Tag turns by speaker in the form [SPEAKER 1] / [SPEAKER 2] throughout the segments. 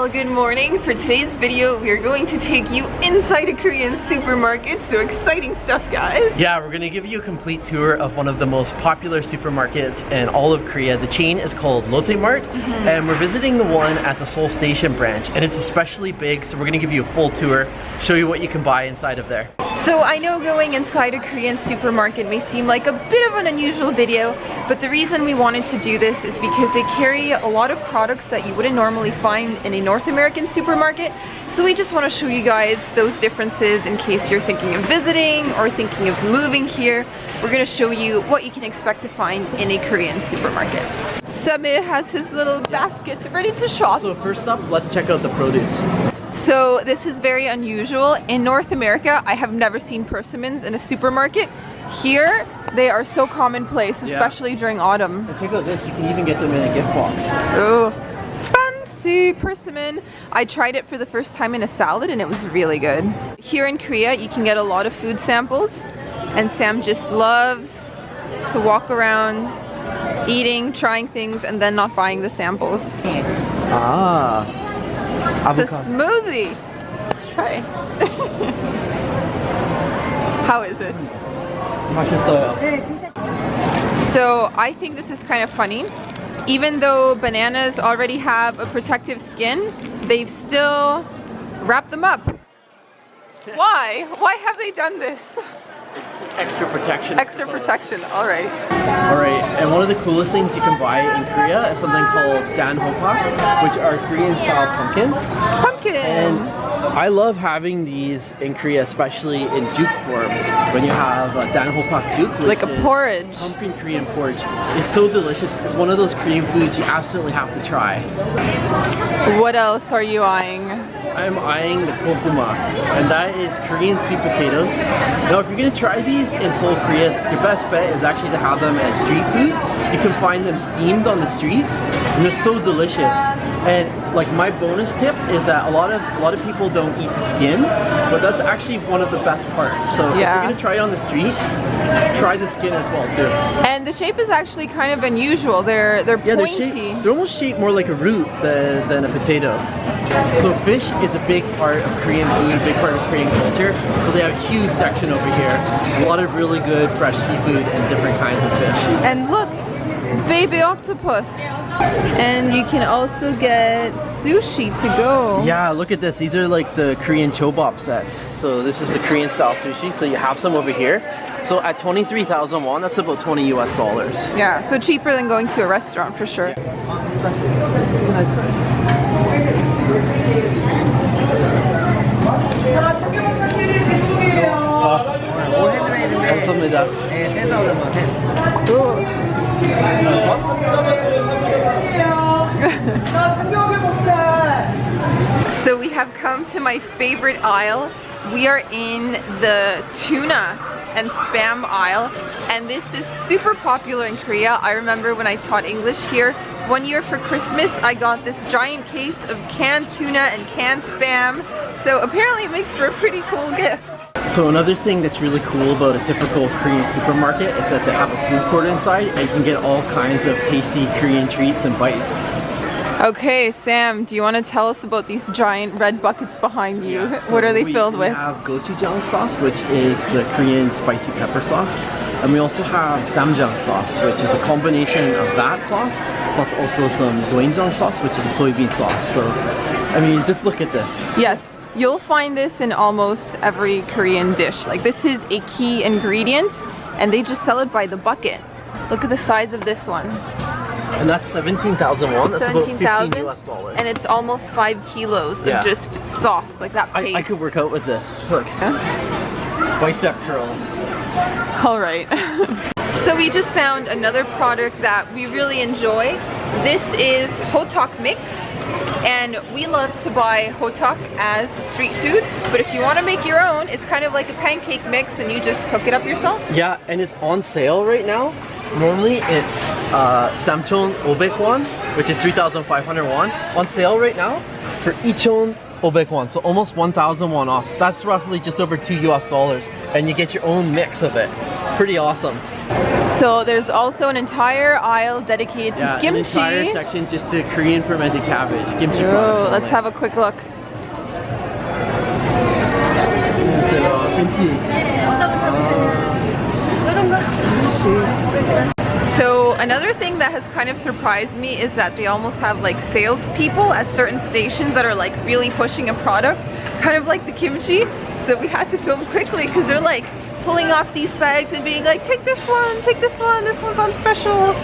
[SPEAKER 1] Well, good morning. For today's video, we are going to take you inside a Korean supermarket. So exciting stuff, guys.
[SPEAKER 2] Yeah, we're gonna give you a complete tour of one of the most popular supermarkets in all of Korea. The chain is called Lotte Mart, and we're visiting the one at the Seoul Station branch, and it's especially big, so we're gonna give you a full tour, show you what you can buy inside of there.
[SPEAKER 1] So I know going inside a Korean supermarket may seem like a bit of an unusual video, but the reason we wanted to do this is because they carry a lot of products that you wouldn't normally find in a North American supermarket. So we just want to show you guys those differences in case you're thinking of visiting or thinking of moving here. We're going to show you what you can expect to find in a Korean supermarket. Samir has his little basket ready to shop.
[SPEAKER 2] So first up, let's check out the produce.
[SPEAKER 1] So this is very unusual. In North America, I have never seen persimmons in a supermarket. Here, they are so commonplace, especially during autumn.
[SPEAKER 2] And check out this, you can even get them in a gift box.
[SPEAKER 1] Oh, fancy persimmon. I tried it for the first time in a salad and it was really good. Here in Korea, you can get a lot of food samples, and Sam just loves to walk around eating, trying things, and then not buying the samples.
[SPEAKER 2] Ah.
[SPEAKER 1] It's a smoothie. Try. How is it? So I think this is kind of funny. Even though bananas already have a protective skin, they've still wrapped them up. Why? Why have they done this?
[SPEAKER 2] Extra protection.
[SPEAKER 1] Extra protection, alright.
[SPEAKER 2] Alright, and one of the coolest things you can buy in Korea is something called Dan Hopak, which are Korean style pumpkins.
[SPEAKER 1] Pumpkin!
[SPEAKER 2] And I love having these in Korea, especially in juk form. When you have Dan Hopak juk, which
[SPEAKER 1] like a porridge.
[SPEAKER 2] Pumpkin Korean porridge. It's so delicious. It's one of those Korean foods you absolutely have to try.
[SPEAKER 1] What else are you eyeing?
[SPEAKER 2] I'm eyeing the kokuma, and that is Korean sweet potatoes. Now, if you're gonna try these in Seoul, Korea, your best bet is actually to have them as street food. You can find them steamed on the streets, and they're so delicious. And like my bonus tip is that a lot of people don't eat the skin, but that's actually one of the best parts. So if you're gonna try it on the street, try the skin as well too.
[SPEAKER 1] And the shape is actually kind of unusual. They're pointy.
[SPEAKER 2] They're almost shaped more like a root than a potato. So fish is a big part of Korean food, a big part of Korean culture. So they have a huge section over here. A lot of really good fresh seafood and different kinds of fish.
[SPEAKER 1] And look, baby octopus. And you can also get sushi to go.
[SPEAKER 2] Yeah, look at this. These are like the Korean chobop sets. So this is the Korean style sushi. So you have some over here. So at 23,000 won, that's about $20 US.
[SPEAKER 1] Yeah, so cheaper than going to a restaurant for sure.
[SPEAKER 2] 감사합니다.
[SPEAKER 1] Ooh. So we have come to my favorite aisle. We are in the tuna and spam aisle, and this is super popular in Korea. I remember when I taught English here, one year for Christmas I got this giant case of canned tuna and canned spam, so apparently it makes for a pretty cool gift.
[SPEAKER 2] So another thing that's really cool about a typical Korean supermarket is that they have a food court inside, and you can get all kinds of tasty Korean treats and bites.
[SPEAKER 1] Okay, Sam, do you want to tell us about these giant red buckets behind you?
[SPEAKER 2] Yeah, so
[SPEAKER 1] what are they filled with?
[SPEAKER 2] We have Gochujang Sauce, which is the Korean spicy pepper sauce. And we also have Samjang sauce, which is a combination of that sauce, plus also some doenjang sauce, which is a soybean sauce. So, I mean, just look at this.
[SPEAKER 1] Yes, you'll find this in almost every Korean dish. Like, this is a key ingredient, and they just sell it by the bucket. Look at the size of this one.
[SPEAKER 2] And that's 17,000 won. That's about $15 US.
[SPEAKER 1] And it's almost 5 kilos of just sauce, like that paste.
[SPEAKER 2] I could work out with this. Look. Bicep curls.
[SPEAKER 1] All right. So we just found another product that we really enjoy. This is Potok mix. And we love to buy Potok as street food, but if you want to make your own, it's kind of like a pancake mix and you just cook it up yourself.
[SPEAKER 2] Yeah, and it's on sale right now. Normally it's 3,500 won, which is 3,500 won. On sale right now for 2,500 won, so almost 1,000 won off. That's roughly just over $2 US, and you get your own mix of it. Pretty awesome.
[SPEAKER 1] So there's also an entire aisle dedicated to kimchi.
[SPEAKER 2] An entire section just to Korean fermented cabbage, kimchi
[SPEAKER 1] Oh,
[SPEAKER 2] products.
[SPEAKER 1] let's have a quick look. So another thing that has kind of surprised me is that they almost have like salespeople at certain stations that are like really pushing a product, kind of like the kimchi. So we had to film quickly because they're like pulling off these bags and being like, take this one, this one's on special.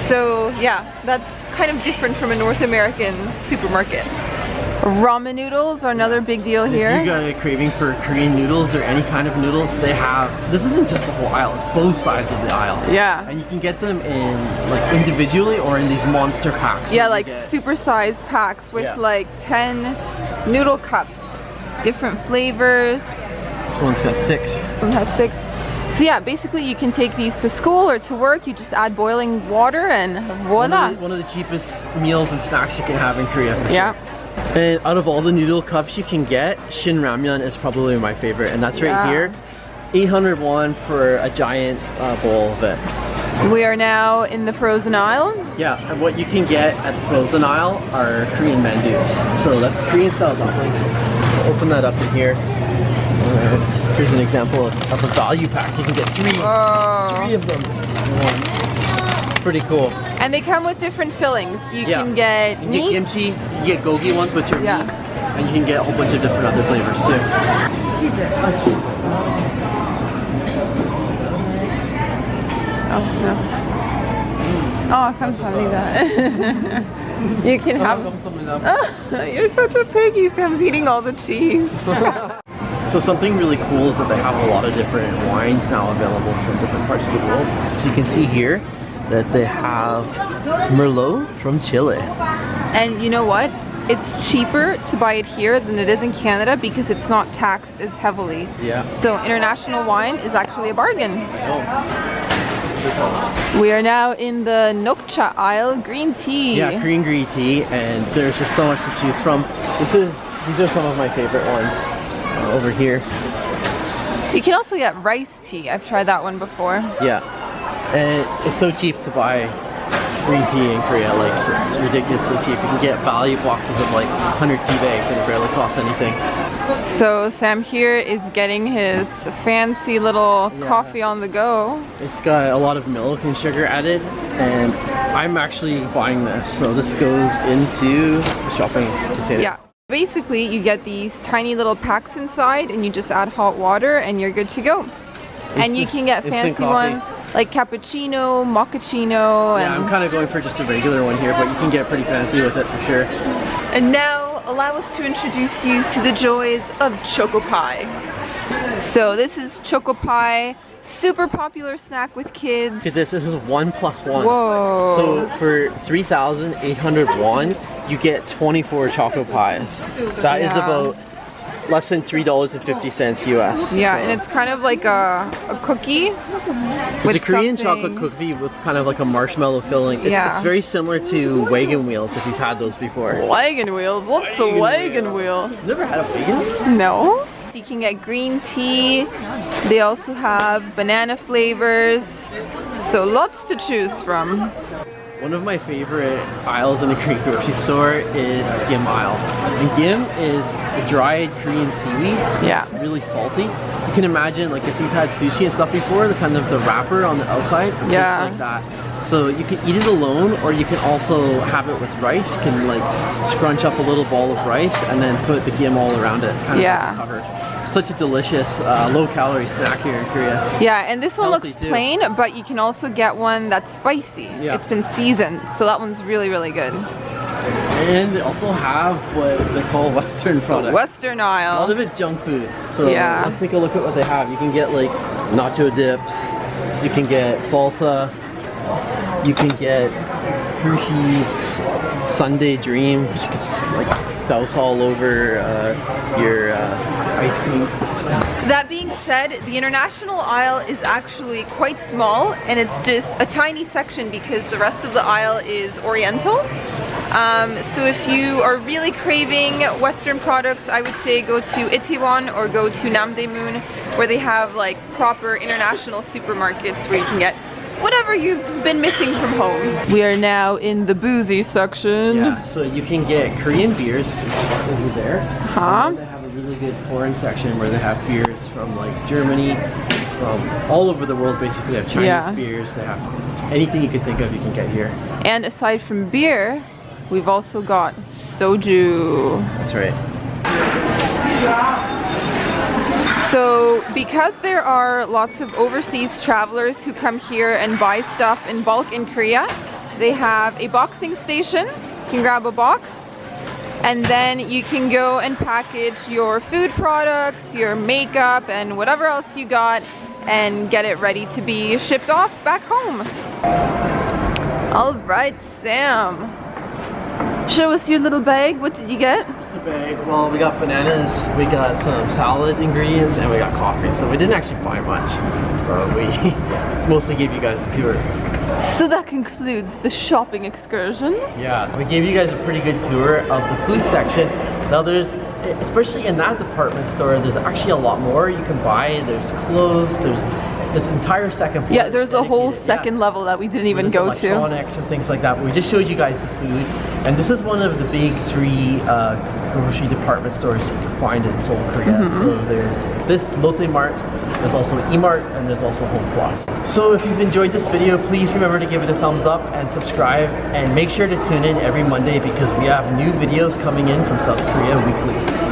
[SPEAKER 1] So yeah, that's kind of different from a North American supermarket. Ramen noodles are another big deal here.
[SPEAKER 2] If you got a craving for Korean noodles or any kind of noodles, they have, this isn't just the whole aisle, it's both sides of the aisle.
[SPEAKER 1] Yeah.
[SPEAKER 2] And you can get them in like individually or in these monster packs.
[SPEAKER 1] Yeah, like super-sized packs with like 10 noodle cups, different flavors.
[SPEAKER 2] This one's got 6.
[SPEAKER 1] This one has 6. So yeah, basically you can take these to school or to work. You just add boiling water and voila.
[SPEAKER 2] One of the cheapest meals and snacks you can have in Korea. For
[SPEAKER 1] yeah.
[SPEAKER 2] Sure. And out of all the noodle cups you can get, Shin Ramyeon is probably my favorite, and that's right here. 800 won for a giant bowl of it.
[SPEAKER 1] We are now in the frozen aisle.
[SPEAKER 2] Yeah, and what you can get at the frozen aisle are Korean mandus. So that's Korean style dumplings. We'll open that up in here. Here's an example of a value pack. You can get 3 of them in one. Pretty cool.
[SPEAKER 1] And they come with different fillings. You can get meat.
[SPEAKER 2] You get kimchi, you can get gogi ones, which are meat, and you can get a whole bunch of different other flavors too. Cheese.
[SPEAKER 1] Oh, no. Oh, 감사합니다. You can have... Oh, you're such a piggy. Sam's eating all the cheese.
[SPEAKER 2] So something really cool is that they have a lot of different wines now available from different parts of the world. So you can see here that they have Merlot from Chile.
[SPEAKER 1] And you know what? It's cheaper to buy it here than it is in Canada because it's not taxed as heavily.
[SPEAKER 2] Yeah.
[SPEAKER 1] So international wine is actually a bargain.
[SPEAKER 2] Oh.
[SPEAKER 1] We are now in the Nokcha aisle, green tea.
[SPEAKER 2] Yeah, Korean green tea, and there's just so much to choose from. These are some of my favorite ones over here.
[SPEAKER 1] You can also get rice tea. I've tried that one before.
[SPEAKER 2] Yeah. And it's so cheap to buy green tea in Korea, like it's ridiculously cheap. You can get value boxes of like 100 tea bags and it barely costs anything.
[SPEAKER 1] So Sam here is getting his fancy little coffee on the go.
[SPEAKER 2] It's got a lot of milk and sugar added, and I'm actually buying this. So this goes into the shopping container.
[SPEAKER 1] Yeah. Basically, you get these tiny little packs inside and you just add hot water and you're good to go. And you can get fancy ones like cappuccino, mochaccino.
[SPEAKER 2] Yeah, I'm kind of going for just a regular one here, but you can get pretty fancy with it for sure.
[SPEAKER 1] And now, allow us to introduce you to the joys of Choco Pie. So this is Choco Pie, super popular snack with kids.
[SPEAKER 2] Look at this, this is 1 + 1.
[SPEAKER 1] Whoa.
[SPEAKER 2] So for 3,800 won, you get 24 Choco Pies. That is about less than $3.50 US.
[SPEAKER 1] Yeah, and it's kind of like a cookie.
[SPEAKER 2] It's a Korean chocolate cookie with kind of like a marshmallow filling. It's very similar to wagon wheels if you've had those before.
[SPEAKER 1] Wagon wheels? What's the wagon wheel?
[SPEAKER 2] You've never had a wagon wheel?
[SPEAKER 1] No. You can get green tea. They also have banana flavors. So lots to choose from.
[SPEAKER 2] One of my favorite aisles in the Korean grocery store is the gim aisle. And gim is dried Korean seaweed.
[SPEAKER 1] Yeah.
[SPEAKER 2] It's really salty. You can imagine, like, if you've had sushi and stuff before, the kind of the wrapper on the outside tastes like that. So you can eat it alone, or you can also have it with rice. You can like scrunch up a little ball of rice and then put the gim all around it, kind of as a cover. Such a delicious, low-calorie snack here in Korea.
[SPEAKER 1] Yeah, and this one
[SPEAKER 2] Healthy
[SPEAKER 1] looks
[SPEAKER 2] too.
[SPEAKER 1] plain, but you can also get one that's spicy.
[SPEAKER 2] Yeah.
[SPEAKER 1] It's been seasoned, so that one's really, really good.
[SPEAKER 2] And they also have what they call Western products.
[SPEAKER 1] Western aisle.
[SPEAKER 2] A lot of it's junk food. So let's take a look at what they have. You can get like nacho dips. You can get salsa. You can get Hershey's Sundae Dream, which you can like douse all over your ice cream.
[SPEAKER 1] That being said, the international aisle is actually quite small, and it's just a tiny section because the rest of the aisle is oriental. So if you are really craving Western products, I would say go to Itaewon or go to Namdaemun, where they have like proper international supermarkets where you can get whatever you've been missing from home. We are now in the boozy section.
[SPEAKER 2] Yeah, so you can get Korean beers over there.
[SPEAKER 1] Huh?
[SPEAKER 2] They have a really good foreign section where they have beers from like Germany, from all over the world basically. They have Chinese beers, they have anything you can think of you can get here.
[SPEAKER 1] And aside from beer, we've also got soju.
[SPEAKER 2] That's right.
[SPEAKER 1] So because there are lots of overseas travelers who come here and buy stuff in bulk in Korea, they have a boxing station. You can grab a box and then you can go and package your food products, your makeup, and whatever else you got and get it ready to be shipped off back home. All right, Sam. Show us your little bag. What did you get?
[SPEAKER 2] Just a bag. Well, we got bananas, we got some salad ingredients, and we got coffee. So we didn't actually buy much, but we mostly gave you guys a tour.
[SPEAKER 1] So that concludes the shopping excursion.
[SPEAKER 2] Yeah, we gave you guys a pretty good tour of the food section. Now there's, especially in that department store, there's actually a lot more you can buy. There's clothes, there's an entire second floor.
[SPEAKER 1] Yeah, there's a whole second level that we didn't even go to.
[SPEAKER 2] Electronics and things like that, but we just showed you guys the food. And this is one of the big three grocery department stores you can find in Seoul, Korea. So there's this Lotte Mart, there's also E-Mart, and there's also Homeplus. So if you've enjoyed this video, please remember to give it a thumbs up and subscribe, and make sure to tune in every Monday because we have new videos coming in from South Korea weekly.